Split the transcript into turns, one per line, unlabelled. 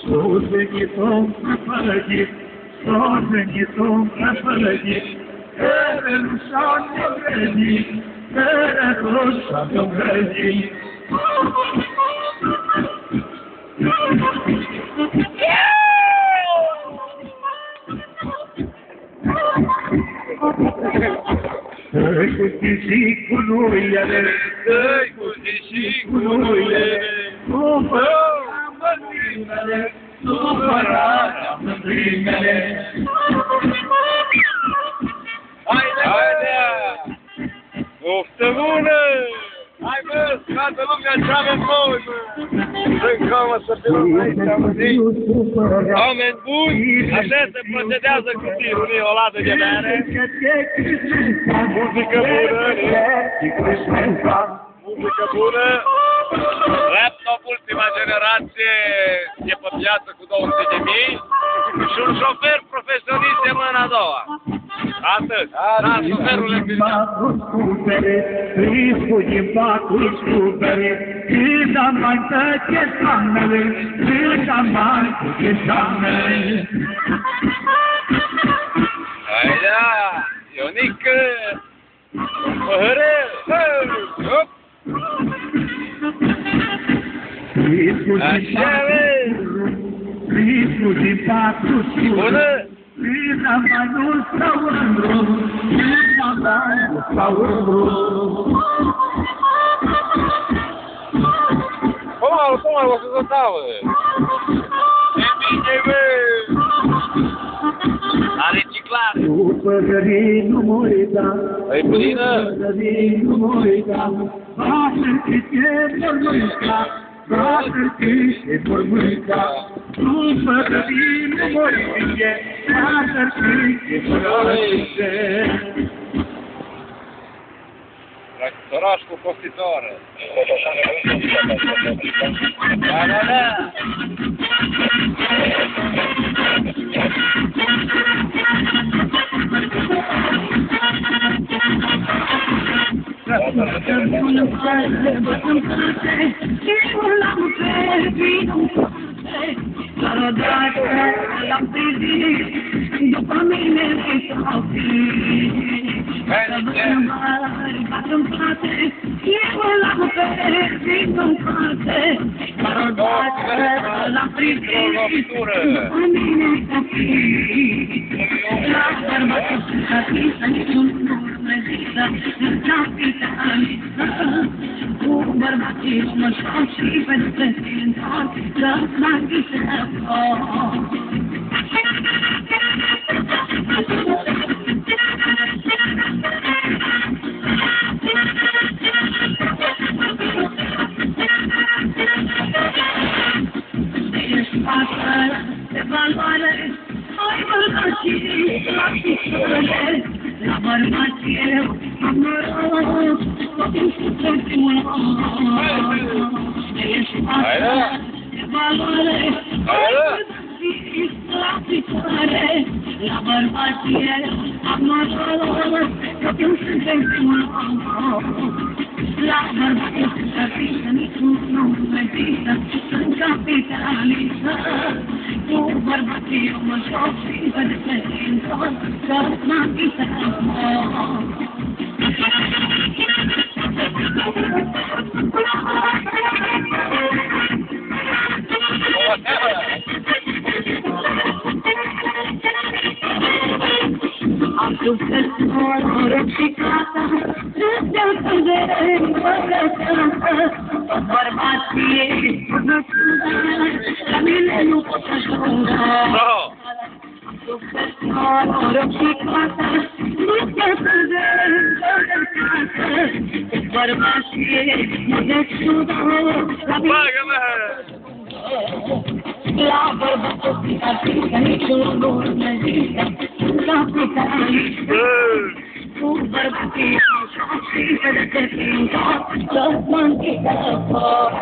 Soseghitom prăpălăgit, soseghitom prăpălăgit, Ere rușan de-o-grăgit, Ere rușan de-o-grăgit. Dă-i cu și cu nuiele, Dă-i cu și cu nuiele, Supăra mândrimele, supărarea mândrimele.
Haide! Oftă bună! Hai bă, toată lumea ce avem noi, bă! Să-mi să filmăm aici, amăzit! Oameni buni, așa se procedează cu tirul, o lată de bere. Muzică bună! Muzică bună! Laptop ultima generație e pe piață cu 200.000 și un șofer profesionist de mâna a doua. Atât. Da, șoferul e
Riscul din patru scupere, Cât am mai tăce samnele, Cât am mai tăce samnele.
Haidea, Ionică, păhărel, hop!
Riscul din patru scupere, Cât am mai mult stau în drum, Cât am mai mult stau în drum.
Toma, o să se tavă! E bine, bă! La reciclare!
Păgării nu mă uita,
E plină!
Păgării nu mă uita, Lasă-l cât e vor mânca, Lasă-l cât e vor mânca, Păgării nu mă uite, Lasă-l cât e vor mânca.
Tractoraș cu costitoră! Da, da, da!
După mine s-au în frate, eu l-am perit în frate, odată l-am privit, după mine s-a privit. La bărbatul capită, niciun nu rezistă, în capitalistă. Cu bărbații mă șau și pe destinat, să-ți visă foc. De valoare, ai bărbații la picioare, la bărbație am noroc, ultimul ești pasă, de valoare, ai bărbații la picioare, la bărbație am noroc, ultimul la bărbație capită, niciun nu rezistă, sunt capitalistă. Cu bărbații eu mă joc și vă desfășin tot, să mă visă am succes noroc și casa, râdeam să vedem păcătată. Bărbație, la mine nu pot ajunge. Am succes noroc și casa, râdeam să vedem păcătată. Bărbație, mă desudă, la mine la bărbatul capitalist, niciun nu rezistă, capitalistă. Cu bărbații așa și pe destinat, să mă închidă foc.